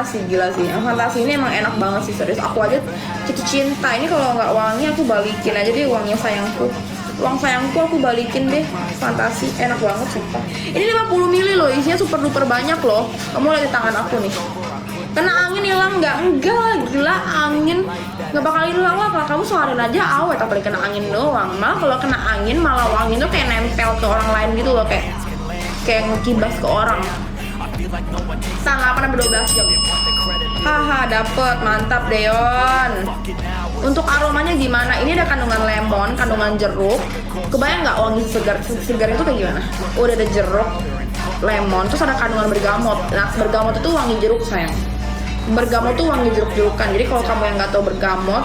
fantasi, gila sih. Yang fantasi ini emang enak banget sih, serius. Aku aja jatuh cinta. Ini kalau nggak wangi aku balikin aja deh uangnya sayangku. Uang sayangku aku balikin deh. Fantasi enak banget sumpah. Ini 50 ml loh, isinya super duper banyak loh. Kamu lihat di tangan aku nih. Kena angin hilang nggak? Enggak, gila, angin nggak bakal hilang lah. Kalau kamu seharian aja awet, apalagi kena angin doang. Malah kalau kena angin malah wangi tuh kayak nempel ke orang lain gitu loh, kayak ngekibas ke orang. Tahan 8-12 jam. Haha, dapet, mantap Deon. Untuk aromanya gimana? Ini ada kandungan lemon, kandungan jeruk. Kebayang nggak wangi segar itu kayak gimana? Udah ada jeruk, lemon, terus ada kandungan bergamot. Nah, bergamot itu wangi jeruk sayang. Bergamot tuh wangi jeruk-jerukan. Jadi kalau kamu yang nggak tahu bergamot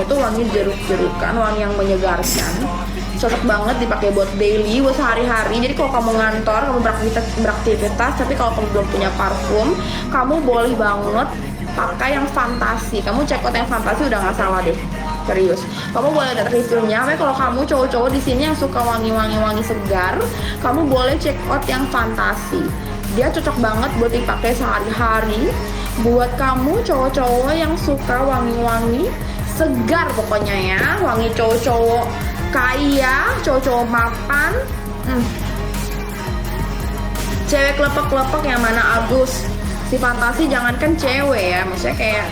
tuh wangi jeruk-jerukan, wangi yang menyegarkan. Cocok banget dipakai buat daily, buat sehari-hari. Jadi kalau kamu ngantor, kamu beraktivitas, tapi kalau kamu belum punya parfum, kamu boleh banget pakai yang fantasi. Kamu check out yang fantasi udah nggak salah deh, serius. Kamu boleh lihat reviewnya. Tapi kalau kamu cowok-cowok di sini yang suka wangi segar, kamu boleh check out yang fantasi. Dia cocok banget buat dipakai sehari-hari. Buat kamu cowok-cowok yang suka wangi-wangi segar pokoknya ya, wangi cowok-cowok kaya, cowok-cowok mapan. Cewek kelepek-kelepek yang mana Agus? Si fantasi jangankan cewek ya, maksudnya kayak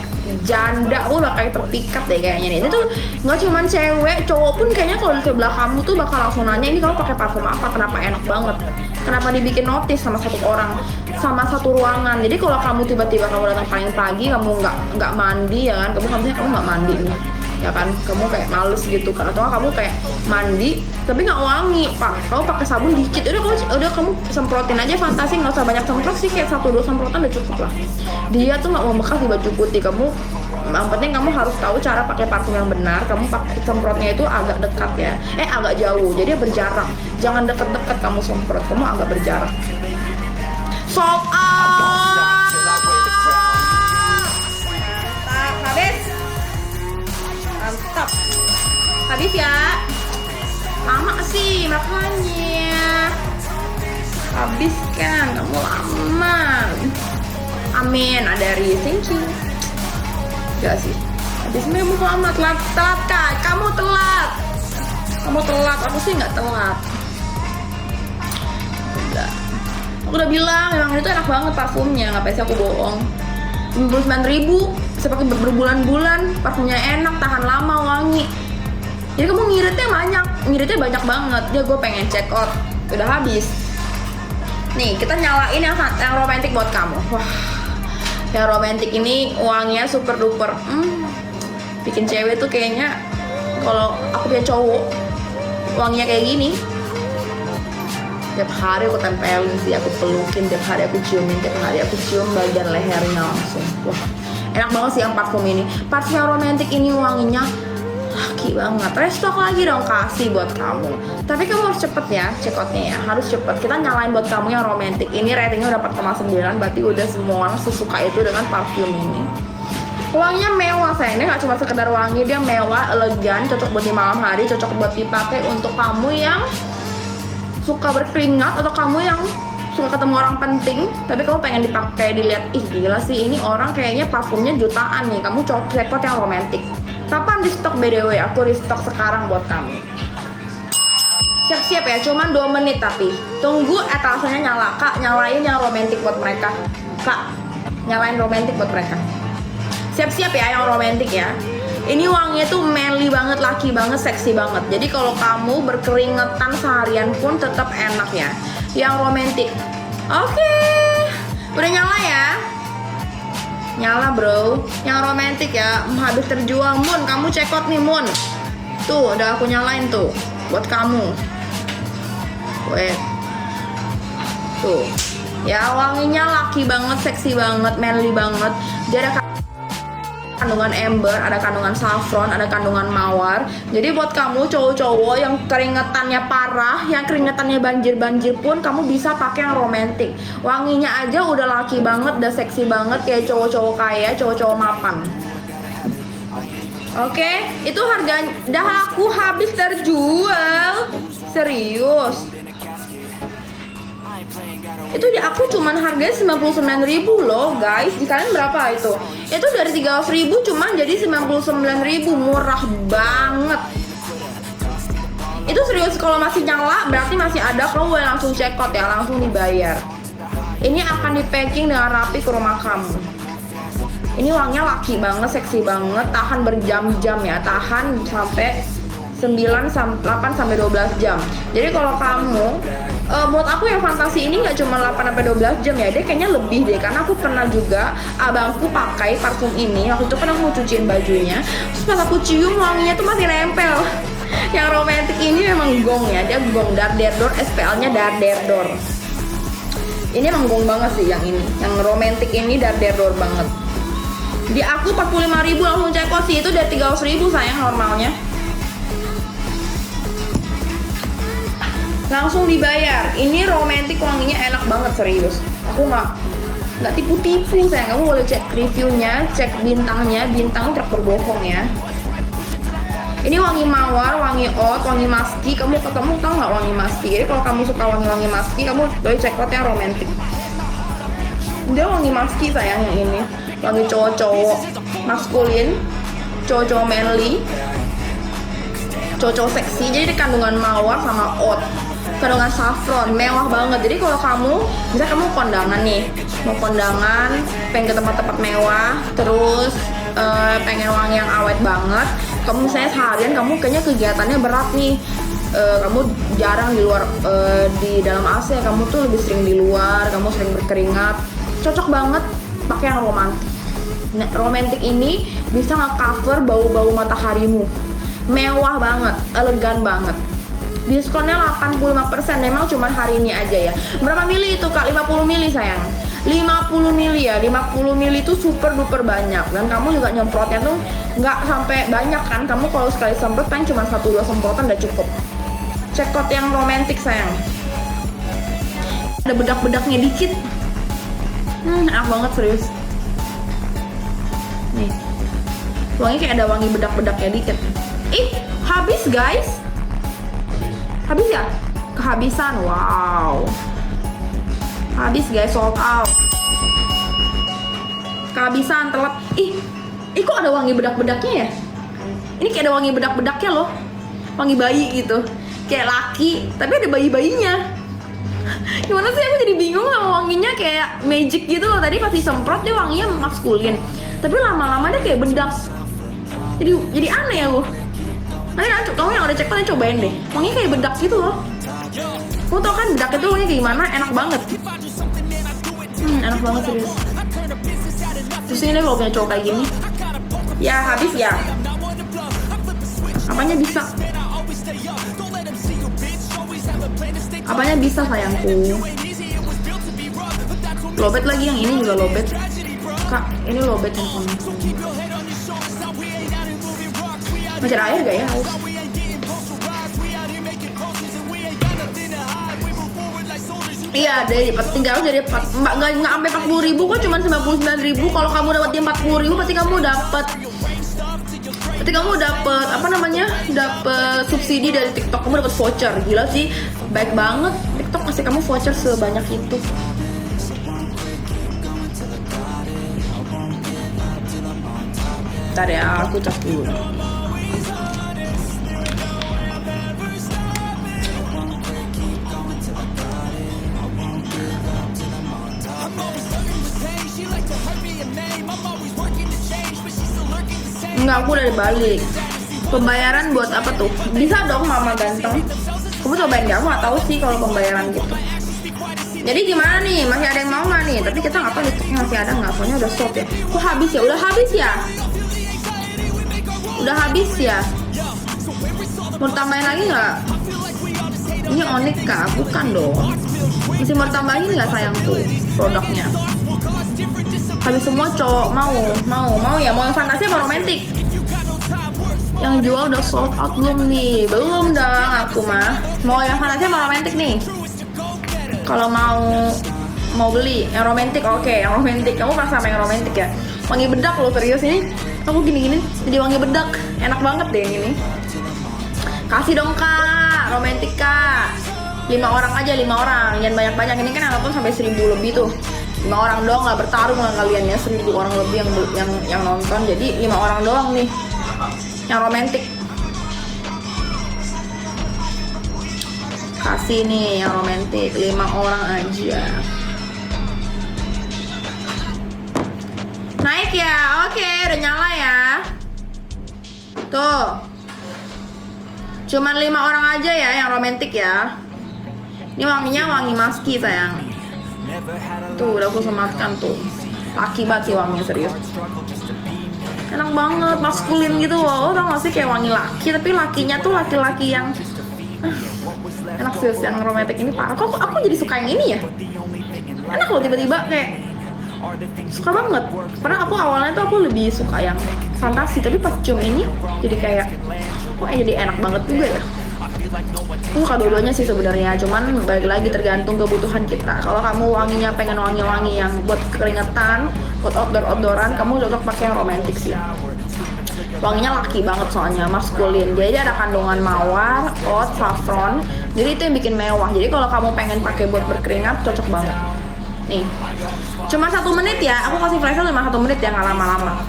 janda udah kayak terpikat deh kayaknya nih. Ini tuh nggak cuman cewek, cowok pun kayaknya kalau di sebelah kamu tuh bakal langsung nanya, ini kamu pakai parfum apa? Kenapa enak banget? Kenapa dibikin notice sama satu orang, sama satu ruangan? Jadi kalau kamu tiba-tiba kamu datang paling pagi, kamu nggak mandi ya kan? Kamu nggak mandi nih, ya kan? Kamu kayak males gitu kan? Atau kamu kayak mandi tapi nggak wangi, pak? Kamu pakai sabun dikit, udah kamu semprotin aja fantasi, nggak usah banyak semprot sih, kayak 1-2 semprotan udah cukup lah. Dia tuh nggak mau bekas di baju putih. Yang penting kamu harus tahu cara pakai parfum yang benar. Kamu pakai semprotnya itu agak dekat ya, agak jauh, jadi berjarak. Jangan deket-deket kamu semprot, kamu agak berjarak. Sold out. Habis. Mantap. Habis ya. Lama sih makanya. Habis kan, kamu lama. Amin, ada thank you. Gak sih. Habisnya kamu lama, telat kan? Kamu telat. Aku sih nggak telat. Enggak. Aku udah bilang memang itu enak banget parfumnya, ngapain sih aku bohong. 99.000 bisa pakai berbulan-bulan, parfumnya enak, tahan lama, wangi. Jadi kamu ngiritnya banyak banget. Dia gue pengen check out, udah habis. Nih kita nyalain yang romantis buat kamu. Wah, yang romantis ini wanginya super duper. Bikin cewek tuh kayaknya kalau aku punya cowok wanginya kayak gini. Tiap hari aku tempelin sih, aku pelukin, tiap hari aku ciumin, tiap hari aku cium bagian lehernya langsung. Wah, enak banget sih yang parfum ini. Parfum yang romantis ini wanginya laki banget. Restock lagi dong kasih buat kamu. Tapi kamu harus cepet ya check outnya ya, harus cepet. Kita nyalain buat kamu yang romantis ini, ratingnya udah 4,9, berarti udah semua orang sesuka itu dengan parfum ini. Wanginya mewah sayang, ini gak cuma sekedar wangi, dia mewah, elegan, cocok buat di malam hari, cocok buat dipakai untuk kamu yang suka berkeringat atau kamu yang suka ketemu orang penting tapi kamu pengen dipakai, dilihat, ih gila sih ini orang kayaknya parfumnya jutaan nih. Kamu check out yang romantis. Kapan di stok BDW? Aku restock sekarang buat kamu. Siap-siap ya, cuman 2 menit tapi tunggu etalasenya nyala. Kak, nyalain yang romantis buat mereka. Kak, nyalain romantis buat mereka. Siap-siap ya yang romantis ya. Ini wanginya tuh manly banget, laki banget, seksi banget. Jadi kalau kamu berkeringetan seharian pun tetap enak ya. Yang romantis. Oke. Udah nyala ya? Nyala bro. Yang romantis ya. Habis terjual Moon. Kamu check out nih Moon. Tuh udah aku nyalain tuh buat kamu. Wait. Tuh. Ya wanginya laki banget, seksi banget, manly banget. Dia ada kandungan amber, ada kandungan saffron, ada kandungan mawar. Jadi buat kamu cowok-cowok yang keringetannya parah, yang keringetannya banjir-banjir pun kamu bisa pakai yang romantis. Wanginya aja udah laki banget, udah seksi banget kayak cowok-cowok kaya, cowok-cowok mapan. Oke, itu harganya dah aku habis terjual. Serius. Itu di aku cuman harganya 99.000 loh guys. Di kalian berapa itu? Itu dari 300.000 cuman jadi 99.000, murah banget. Itu serius, kalau masih nyala berarti masih ada, kamu boleh langsung check out ya, langsung dibayar. Ini akan di packing dengan rapi ke rumah kamu. Ini wanginya laki banget, seksi banget, tahan berjam-jam ya, tahan sampai 8 sampai 12 jam. Jadi kalau kamu menurut aku yang fantasi ini nggak cuma 8 sampai 12 jam ya, dia kayaknya lebih deh, karena aku pernah juga abangku pakai parfum ini. Waktu itu kan aku mau cuciin bajunya, terus pas aku cium wanginya tuh masih nempel. Yang romantis ini memang gong ya, dia gong Darderdor, SPL-nya Darderdor. Ini emang gong banget sih yang ini, yang romantis ini Darderdor banget. Di aku 45.000 langsung check out sih, itu dari 300.000 sayang normalnya. Langsung dibayar. Ini romantis, wanginya enak banget serius. Aku nggak tipu-tipu sayang. Kamu boleh cek reviewnya, cek bintangnya, bintang tidak berbohong ya. Ini wangi mawar, wangi oat, wangi maski. Kamu tahu nggak wangi maski? Jadi kalau kamu suka wangi-wangi maski, kamu boleh cek out yang romantis. Dia wangi maski sayang yang ini. Wangi cowok-cowok maskulin, cowok-cowok manly, cowok-cowok seksi. Jadi kandungan mawar sama oat, kandungan saffron, mewah banget. Jadi kalau kamu, misalnya kamu kondangan nih, mau kondangan, pengen ke tempat-tempat mewah, terus pengen wangi yang awet banget. Kamu misalnya seharian kamu kayaknya kegiatannya berat nih, kamu jarang di luar, di dalam AC, kamu tuh lebih sering di luar, kamu sering berkeringat, cocok banget pakai yang romantis. Nah, romantis ini bisa nge-cover bau-bau mataharimu. Mewah banget, elegan banget. Diskonnya 85%, memang cuma hari ini aja ya. Berapa mili itu kak? 50 mili sayang. 50 mili ya, 50 mili itu super duper banyak. Dan kamu juga nyemprotnya tuh nggak sampai banyak kan. Kamu kalau sekali semprot kan cuma 1-2 semprotan udah cukup. Check out yang romantis sayang. Ada bedak-bedaknya dikit. Enak banget serius. Nih, wangi kayak ada wangi bedak-bedaknya dikit. Ih, habis guys. Habis ya? Kehabisan, wow. Habis guys, sold out. Kehabisan, telat. Ih, kok ada wangi bedak-bedaknya ya? Ini kayak ada wangi bedak-bedaknya loh. Wangi bayi gitu. Kayak laki, tapi ada bayi-bayinya. Gimana sih, aku jadi bingung sama wanginya, kayak magic gitu loh. Tadi pas disemprot dia wanginya maskulin, tapi lama-lama dia kayak bedak. Jadi aneh ya loh. Nanti kamu yang udah cek kan cobain deh. Wanginya kayak bedak gitu loh. Kamu tau kan bedak itu wanginya kayak gimana? Enak banget. Enak banget serius. Terus ini kalau punya cowok kayak gini, ya habis ya. Apanya bisa? Apanya bisa sayangku? Lobet lagi, yang ini juga lobet. Kak, ini lobet handphone. Masih ada air gak ya? Haus. Iya, dari 300 nggak sampai 40.000 kok, cuma 99.000. Kalau kamu dapat di 40.000 berarti kamu dapat apa namanya? Dapat subsidi dari TikTok, kamu dapat voucher. Gila sih, baik banget TikTok kasih kamu voucher sebanyak itu. Bentar ya, aku cas dulu. Enggak, aku udah balik. Pembayaran buat apa tuh? Bisa dong mama ganteng. Kamu cobain deh, aku nggak tahu sih kalau pembayaran gitu. Jadi gimana nih? Masih ada yang mau nggak nih? Tapi kita nggak tahu listriknya masih ada nggak. Soalnya udah stop ya. Kok habis ya? Udah habis ya? Udah habis ya? Mau tambahin lagi nggak? Ini Onyx kah? Bukan dong. Masih mau tambahin nggak sayangku produknya? Habis semua cowok mau ya? Mau yang fantasi apa romantis? Yang jual udah sold out belum nih? Belum dong aku mah. Mau yang fantasi apa romantis nih? Kalau mau beli yang romantis, oke, yang romantis. Kamu pernah sama yang romantis ya? Wangi bedak loh, serius ini. Aku gini-gini jadi wangi bedak. Enak banget deh yang ini. Kasih dong kak, romantis kak. 5 orang aja, 5 orang, jangan banyak-banyak. Ini kan yang nonton sampai 1000 lebih tuh. 5 orang doang lah, bertarung lah kalian ya, 1000 orang lebih yang nonton. Jadi 5 orang doang nih yang romantis. Kasih nih yang romantis 5 orang aja. Naik ya, oke, udah nyala ya. Tuh, cuman 5 orang aja ya yang romantis ya. Ini wanginya wangi maski sayang. Tuh, udah aku sematkan tuh. Laki banget sih wanginya, serius. Enak banget, maskulin gitu loh. Tau gak sih kayak wangi laki, tapi lakinya tuh laki-laki yang enak sih, yang romantis ini parah. Kok aku jadi suka yang ini ya? Enak loh, tiba-tiba kayak suka banget. Karena aku awalnya tuh aku lebih suka yang fantasi, tapi pas cium ini jadi kayak kok jadi enak banget juga ya. Aku suka dua-duanya sih sebenarnya, cuman balik lagi tergantung kebutuhan kita. Kalau kamu wanginya pengen wangi-wangi yang buat keringetan, buat outdoor-outdooran, kamu cocok pakai yang romantis sih. Wanginya laki banget soalnya, maskulin. Jadi ada kandungan mawar, oat, saffron. Jadi itu yang bikin mewah. Jadi kalau kamu pengen pakai buat berkeringat, cocok banget. Nih, cuma 1 menit ya. Aku kasih flash sale cuma 1 menit ya, nggak lama-lama.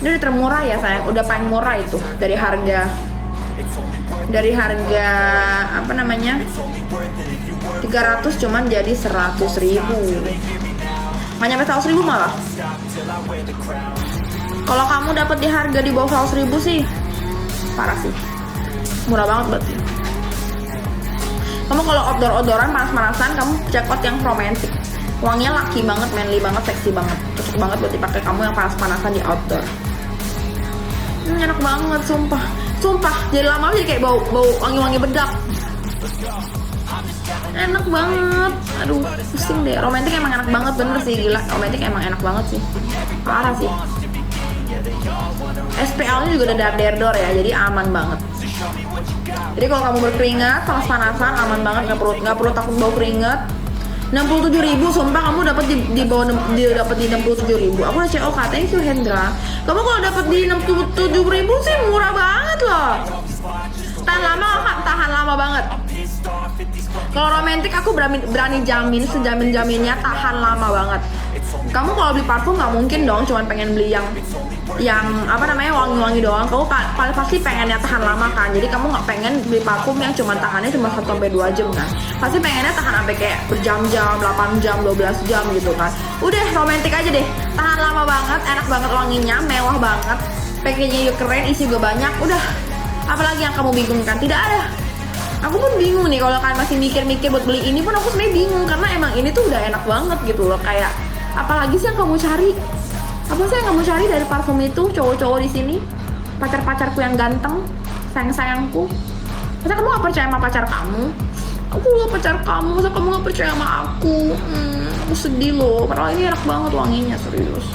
Ini udah termurah ya sayang, udah paling murah itu dari harga apa namanya 300 cuman jadi 100.000, nggak nyampe 100.000 malah. Kalau kamu dapat di harga di bawah 100.000 sih parah sih, murah banget berarti. Kamu kalau outdoor-outdooran panas-panasan, kamu check out yang romantis. Wanginya laki banget, manly banget, seksi banget, cocok banget buat dipakai kamu yang panas-panasan di outdoor. Enak banget, sumpah. Jadi lama jadi kayak bau wangi-wangi bedak. Enak banget. Aduh, pusing deh. Romantis emang enak banget, bener sih, gila. Romantis emang enak banget sih, parah sih. SPL-nya juga ada darderdor ya, jadi aman banget. Jadi kalau kamu berkeringat, panas-panasan, aman banget, nggak perlu takut bau keringat. 67.000, sumpah kamu dapat di bawah dapat di 67.000. Aku udah COK, thank you Hendra. Kamu kalau dapat di 67.000 sih murah banget loh. Tahan lama banget. Kalau romantis aku berani jamin, sejamin-jaminnya tahan lama banget. Kamu kalau beli parfum nggak mungkin dong cuman pengen beli yang apa namanya wangi-wangi doang. Kamu pasti pengennya tahan lama kan. Jadi kamu nggak pengen beli parfum yang cuman tahannya cuma 1-2 jam kan. Pasti pengennya tahan sampai kayak berjam-jam, 8 jam, 12 jam gitu kan. Udah romantis aja deh. Tahan lama banget, enak banget wanginya, mewah banget. Packagingnya juga keren, isi juga banyak. Udah, apalagi yang kamu bingung kan? Tidak ada. Aku pun bingung nih kalau kalian masih mikir-mikir buat beli ini pun aku sebenarnya bingung karena emang ini tuh udah enak banget gitu loh. Kayak apalagi sih yang kamu cari? Apa sih yang kamu cari dari parfum itu? Cowok-cowok di sini, pacar-pacarku yang ganteng, sayang-sayangku. Masa kamu gak percaya sama pacar kamu? Aku gak pacar kamu, masa kamu gak percaya sama aku? Aku sedih loh, padahal ini enak banget wanginya, serius.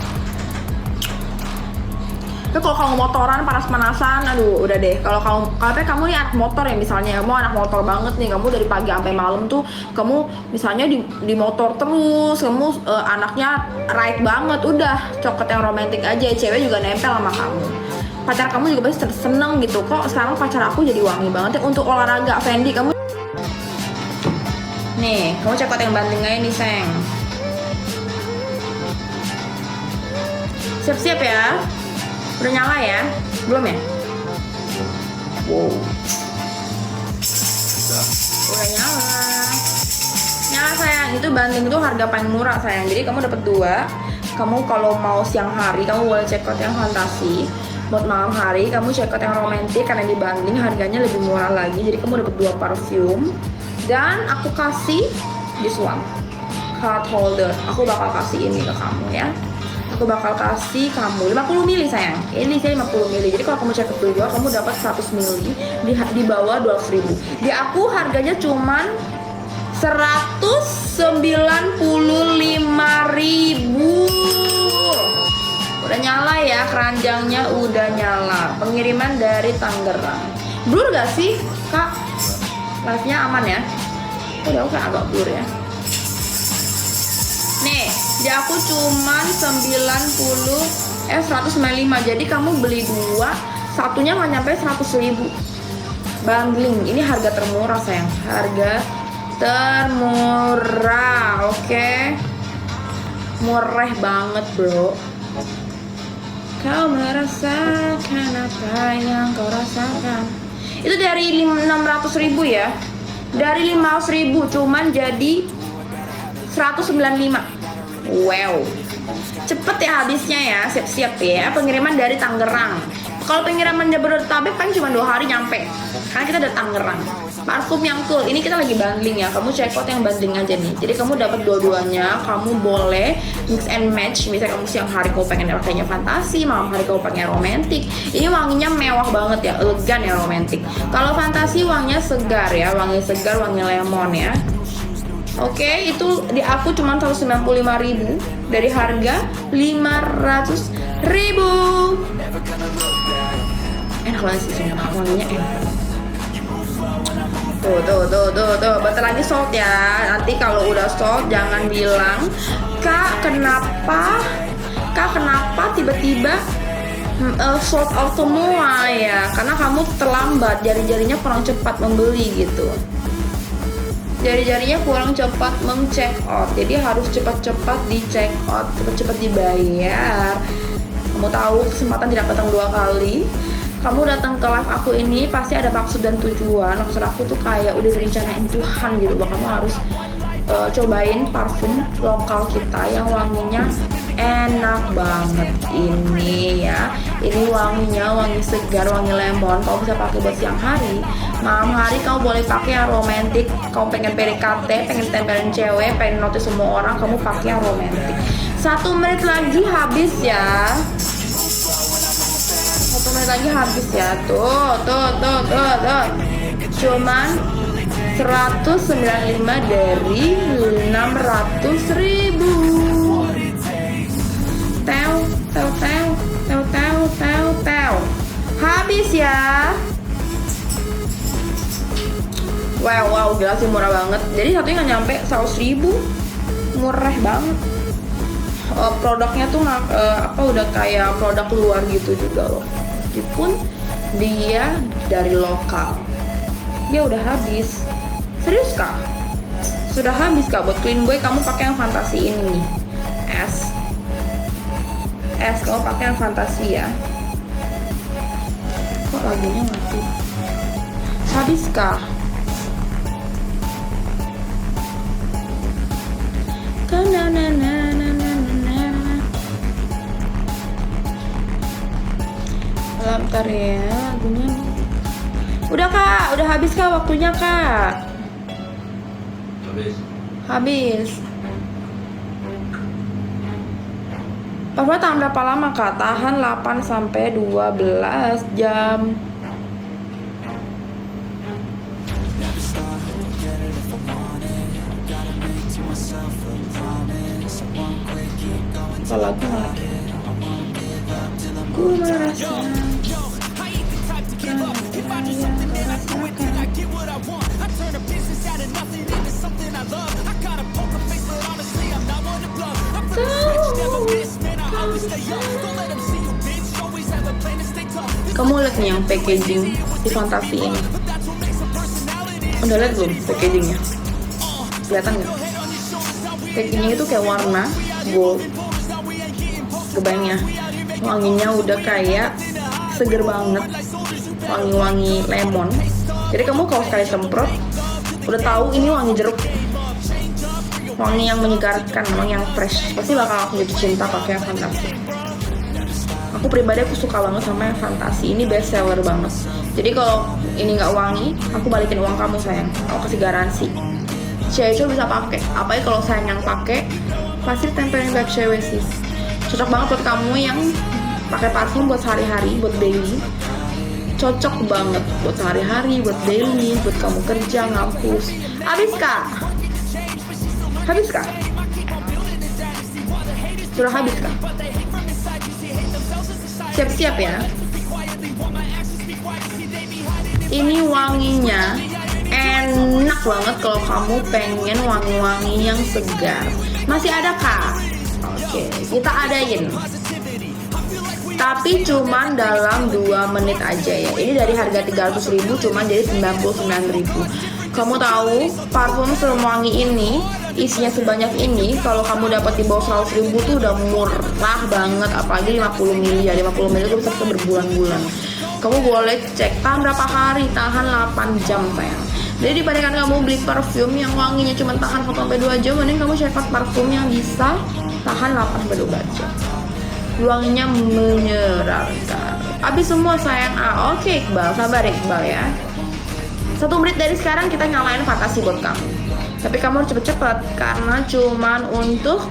Tapi kalau kamu motoran panas-panasan, aduh udah deh. Kalau kamu nih anak motor ya misalnya, kamu anak motor banget nih, kamu dari pagi sampai malam tuh kamu misalnya di motor terus, kamu anaknya ride banget, udah coklat yang romantis aja, cewek juga nempel sama kamu. Pacar kamu juga pasti seneng gitu. Kok sekarang pacar aku jadi wangi banget ya. Untuk olahraga Fendi kamu nih, kamu coklat yang banding aja nih sayang. Siap-siap ya. Udah nyala ya? Belum ya? Wow. Udah nyala. Nyala sayang, itu banding itu harga paling murah sayang. Jadi kamu dapat 2. Kamu kalau mau siang hari kamu boleh check out yang fantasi. Buat malam hari kamu check out yang romantis karena dibanding harganya lebih murah lagi. Jadi kamu dapat 2 parfum. Dan aku kasih this one, card holder. Aku bakal kasih ini ke kamu ya. Aku bakal kasih kamu 50 ml sayang. Ini saya 50 ml. Jadi kalau kamu check out 2, kamu dapat 100 ml di bawah 12.000. Di aku harganya cuman 195.000. Udah nyala ya, keranjangnya udah nyala. Pengiriman dari Tangerang. Blur gak sih, Kak? Live-nya aman ya? Udah kan agak blur ya. Nih, di aku cuman 195. Jadi kamu beli 2, satunya nggak nyampe 100.000. bundling. Ini harga termurah sayang, harga termurah. Oke, murah banget bro. Kau merasakan apa yang kau rasakan. Itu dari 600.000 ya. Dari 500.000 cuman jadi 195. Wow, cepet ya habisnya ya. Siap-siap ya. Pengiriman dari Tangerang. Kalau pengiriman Jabodetabek paling cuma 2 hari nyampe. Karena kita ada Tangerang. Parfum yang cool. Ini kita lagi bundling ya. Kamu check out yang bundling aja nih. Jadi kamu dapat dua-duanya. Kamu boleh mix and match. Misalnya kamu siang hari kamu pengen pakainya fantasi, malam hari kamu pengen romantis. Ini wanginya mewah banget ya, elegan ya, romantis. Kalau fantasi wanginya segar ya, wangi segar, wangi lemon ya. Oke, itu di aku cuma 195.000 dari harga 500.000. Enak banget sih semua, wanginya enak. Tuh, bentar lagi sold ya. Nanti kalau udah sold jangan bilang, Kak kenapa tiba-tiba sold out semua ya. Karena kamu terlambat, jari-jarinya kurang cepat membeli gitu. Jari-jarinya kurang cepat check out. Jadi harus cepat-cepat di check out, cepat-cepat dibayar. Kamu tahu kesempatan tidak datang 2 kali. Kamu datang ke live aku ini pasti ada maksud dan tujuan. Maksud aku tuh kayak udah direncanain Tuhan gitu bahwa kamu harus cobain parfum lokal kita yang wanginya enak banget ini ya. Ini wanginya wangi segar, wangi lemon. Kamu bisa pakai buat siang hari, malam hari kamu boleh pakai yang romantis. Kamu pengen PDKT, pengen tempelin cewek, pengen notice semua orang, kamu pakai yang romantis. 1 menit lagi habis ya. 1 menit lagi habis ya. Tuh. Cuman 195 dari 600.000. Tew. Habis ya. Wow, gila sih, murah banget. Jadi satunya nggak nyampe 100.000. Murah banget. Produknya tuh udah kayak produk luar gitu juga loh. Meskipun dia dari lokal. Dia udah habis. Serius kak? Sudah habis kak. Buat clean boy kamu pakai yang fantasi ini nih. S kamu pakai yang fantasi ya. Kok lagunya mati? Habis kak? Bentar ya lagunya. Udah kak, udah habis kak waktunya kak. Habis. Parfumnya tahan berapa lama kak? Tahan 8 sampai 12 jam. Apa lagi? Ku merasa kamu lihat nih yang packaging di fantasi ini. Udah lihat belum packagingnya? Kelihatan nggak? Packagingnya itu kayak warna gold. Kebayangnya, wanginya udah kayak seger banget, wangi-wangi lemon. Jadi kamu kalau sekali semprot udah tahu ini wangi jeruk, wangi yang menyegarkan, wangi yang fresh. Pasti bakal aku jatuh cinta pakai yang fantasi. Aku pribadi aku suka banget sama yang fantasi. Ini best seller banget. Jadi kalau ini nggak wangi, aku balikin uang kamu sayang. Aku kasih garansi. Cewek bisa pakai. Apalagi kalau sayang yang pakai, pasti tempelin bag cewek sih. Cocok banget buat kamu yang pakai parfum buat sehari-hari, buat daily. Cocok banget buat sehari-hari, buat daily, buat kamu kerja, ngampus. Habis kak? Habis kak? Sudah habis kak? Siap-siap ya. Ini wanginya enak banget kalau kamu pengen wangi-wangi yang segar. Masih ada kak? Oke, kita adain. tapi cuman dalam 2 menit aja ya. Ini dari harga 300.000 cuman jadi 99.000. Kamu tahu parfum Serum Wangi ini isinya sebanyak ini, kalau kamu dapat di bawah 100.000 tuh udah murah banget. Apalagi 50 ml ya, 50 ml itu bisa berbulan-bulan. Kamu boleh cek tahan berapa hari, tahan 8 jam sayang. Jadi dibandingkan kamu beli parfum yang wanginya cuma tahan 1-2 jam, mending kamu check out parfum yang bisa tahan 8-12 jam. Wanginya menyeramkan. Habis semua sayang. Oke Iqbal, sabar Iqbal ya. 1 menit dari sekarang kita nyalain fantasi buat kamu. Tapi kamu harus cepet-cepet karena cuman untuk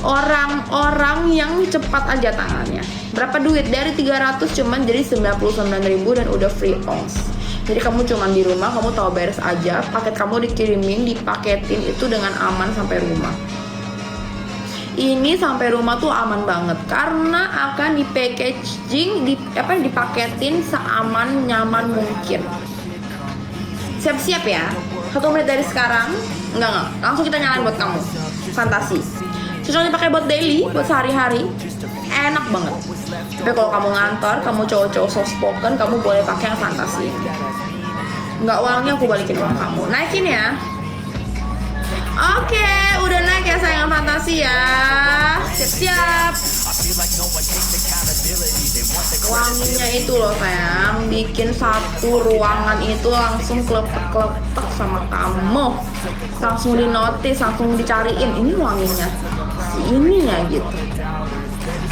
orang-orang yang cepat aja tangannya. Berapa duit? Dari 300 cuman jadi 99.000 dan udah free ongkos. Jadi kamu cuman di rumah, kamu tahu beres aja, paket kamu dikirimin, dipaketin itu dengan aman sampai rumah. Ini sampai rumah tuh aman banget karena akan di packaging, dipaketin seaman nyaman mungkin. Siap-siap ya. 1 menit dari sekarang, enggak, langsung kita nyalain buat kamu. Fantasi. Cocoknya pakai buat daily, buat sehari-hari, enak banget. Tapi kalau kamu ngantor, kamu cowok-cowok soft spoken, kamu boleh pakai yang fantasi. Nggak uangnya aku balikin uang kamu. Naikin ya. Oke, udah naik ya sayang fantasi ya. Siap-siap. Wanginya itu loh sayang, bikin satu ruangan itu langsung kelepek-kelepek sama kamu. Langsung dinotis, langsung dicariin. Ini wanginya si ini ya gitu.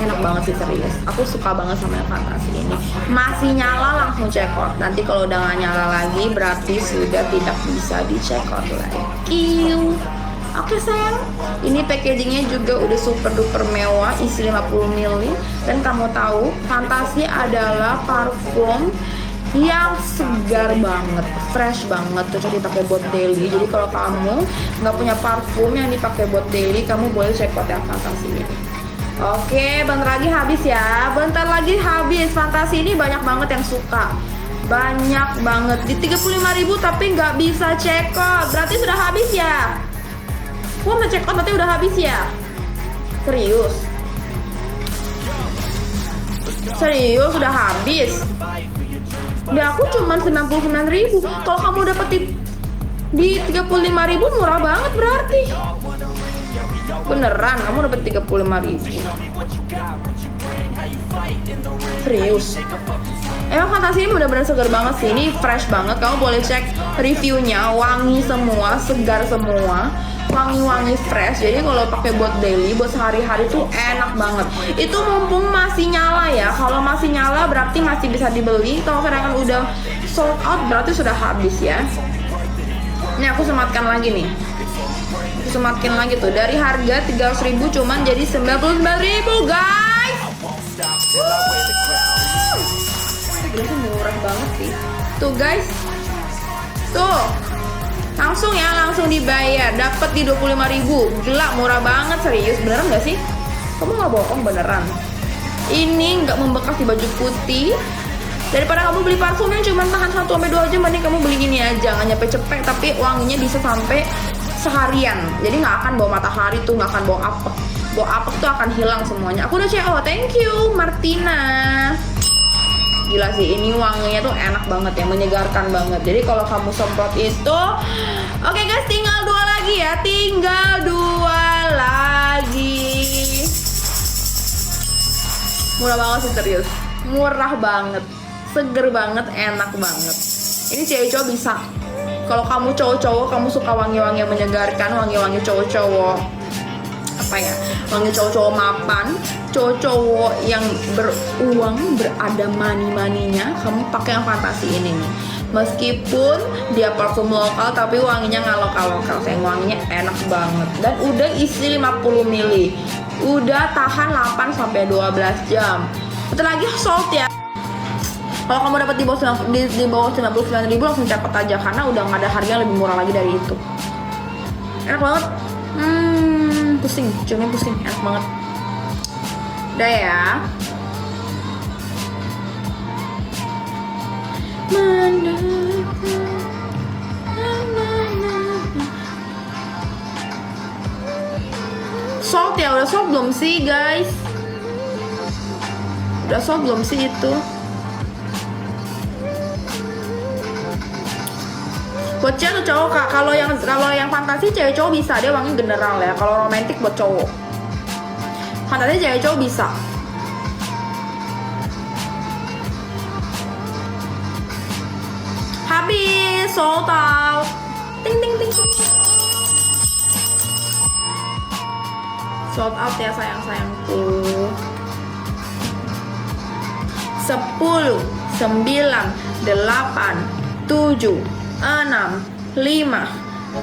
Enak banget sih serius. Aku suka banget sama yang fantasi ini. Masih nyala langsung check out. Nanti kalau udah gak nyala lagi berarti sudah tidak bisa di check out lagi. Oke sayang, ini packagingnya juga udah super duper mewah, isi 50 ml. Dan kamu tahu, fantasi adalah parfum yang segar banget, fresh banget, cocok dipakai buat daily. Jadi kalau kamu nggak punya parfum yang dipakai buat daily, kamu boleh check out yang fantasi ini. Oke, bentar lagi habis ya. Bentar lagi habis. Fantasi ini banyak banget yang suka. Banyak banget. Di 35.000 tapi nggak bisa check out. Berarti sudah habis ya? Gua mau check out berarti udah habis ya? Serius? Serius udah habis? Udah aku cuma 99.000. Kalau kamu dapet di 35.000 murah banget berarti. Beneran kamu dapat 35.000. Serius. Emang fantasi ini bener-bener segar banget sih. Ini fresh banget. Kamu boleh cek reviewnya. Wangi semua, segar semua. Wangi-wangi fresh. Jadi kalau pakai buat daily, buat sehari-hari tuh enak banget. Itu mumpung masih nyala ya. Kalau masih nyala berarti masih bisa dibeli. Kalau sedangkan udah sold out berarti sudah habis ya. Ini aku sematkan lagi nih. Semakin lagi tuh, dari harga 300.000 cuman jadi 99.000 guys. Gila, murah banget sih. Tuh guys, tuh langsung ya, langsung dibayar, dapat di 25.000. Gila, murah banget. Serius, beneran gak sih? Kamu nggak bohong, beneran. Ini nggak membekas di baju putih. Daripada kamu beli parfum yang cuma tahan 1-2 jam, mending kamu beli ini aja. Nggak nyampe cepet, tapi wanginya bisa sampai seharian. Jadi nggak akan bau matahari tuh, nggak akan bau apek. Bau apek tuh akan hilang semuanya. Aku udah check out. Thank you Martina. Gila sih, ini wanginya tuh enak banget ya, menyegarkan banget. Jadi kalau kamu semprot itu, oke guys, tinggal 2 lagi ya. Tinggal 2 lagi. Murah banget sih serius. Murah banget. Seger banget, enak banget. Ini cewek cowok bisa. Kalau kamu cowok-cowok, kamu suka wangi-wangi yang menyegarkan, wangi-wangi cowok-cowok apa ya? Wangi cowok-cowok mapan, cowok-cowok yang beruang, berada money-moneynya, kamu pakai yang fantasi ini nih. Meskipun dia parfum lokal tapi wanginya nggak lokal-lokal, sayang, wanginya enak banget. Dan udah isi 50 ml. Udah tahan 8-12 jam. Bentar lagi sold ya. Kalau kamu dapat di bawah 99.000 langsung cepet aja karena udah nggak ada harga yang lebih murah lagi dari itu. Enak banget. Pusing, ciumnya pusing, enak banget. Udah ya. Sold ya, udah sold belum sih guys? Udah sold belum sih itu? Buat cewek atau cowok kak? Kalau yang fantasi cewek cowok bisa, dia wangi general ya. Kalau romantis buat cowok. Fantasi cewek cowok bisa. Habis, sold out. Ting ting ting. Sold out ya sayang-sayangku. 10, 9, 8, 7, 6, 5,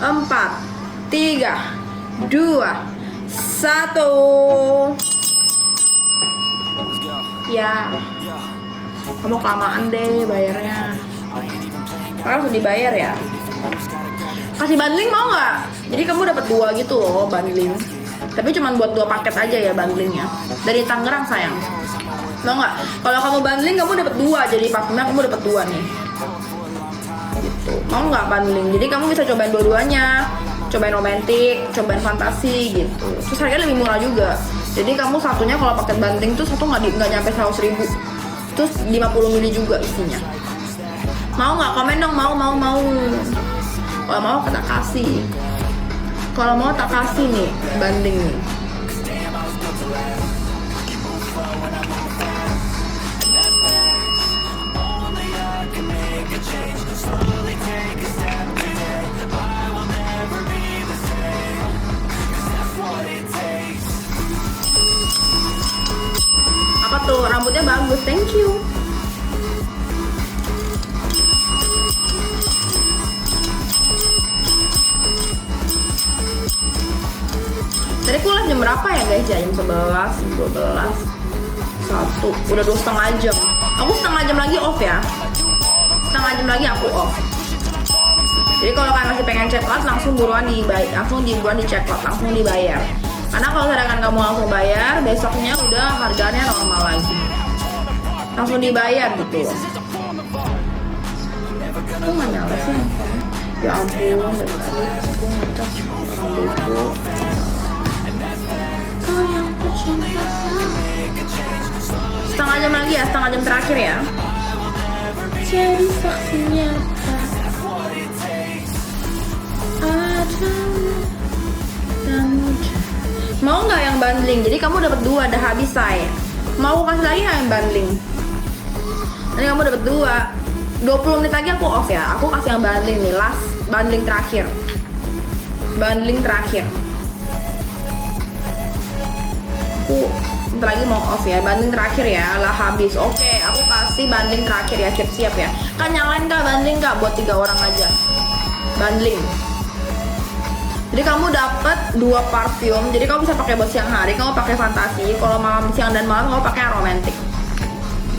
4, 3, 2, 1. Ya, kamu kelamaan deh bayarnya. Harus dibayar ya. Kasih bundling mau nggak? Jadi kamu dapat 2 gitu loh bundling. Tapi cuma buat 2 paket aja ya bundlingnya. Dari Tangerang sayang. Mau nggak? Kalau kamu bundling kamu dapat 2, jadi parfumnya kamu dapat 2 nih. Gitu. Mau nggak bundling? Jadi kamu bisa cobain dua-duanya. Cobain romantis, cobain fantasi gitu. Terus harganya lebih murah juga. Jadi kamu satunya kalau paket bundling tuh satu nggak nyampe 100.000. Terus 50 ml juga isinya. Mau nggak? Komen dong, mau. Kalau mau kita kasih. Kalau mau tak kasih nih banding nih. Apa tuh? Rambutnya bagus, thank you. Tadi aku live jam berapa ya guys? Jam 11, 12, 1. Udah 2,5 jam. Aku setengah jam lagi off ya. Setengah jam lagi aku off. Jadi kalau kalian masih pengen check out, langsung buruan dibayar, langsung check out, langsung dibayar. Karena kalau sedangkan kamu langsung bayar, besoknya udah harganya normal lagi. Langsung dibayar gitu loh. Aku nggak nyala sih. Ya ampun, dari tadi aku ngecas rambutku. Setengah jam lagi ya, setengah jam terakhir ya. Jadi saksinya mau nggak yang bundling? Jadi kamu dapat 2, udah habis saya. Mau kasih lagi nggak yang bundling? Nanti kamu dapat 2. 20 menit lagi aku off ya. Aku kasih yang bundling nih, last bundling terakhir. Bundling terakhir. Aku bentar lagi mau off ya, banding terakhir ya, lah habis. Oke, aku kasih banding terakhir ya, siap-siap ya. Kan nyalain kak banding kak, buat 3 orang aja banding. Jadi kamu dapat 2 parfum, jadi kamu bisa pakai buat siang hari, kamu pakai fantasi. Kalau malam, siang dan malam kamu pakai romantis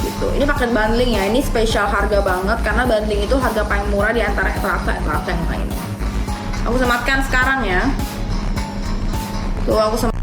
gitu. Ini paket bundling ya, ini spesial harga banget karena bundling itu harga paling murah di antara Etrasa yang lainnya. Aku sematkan sekarang ya. Tuh aku sematkan.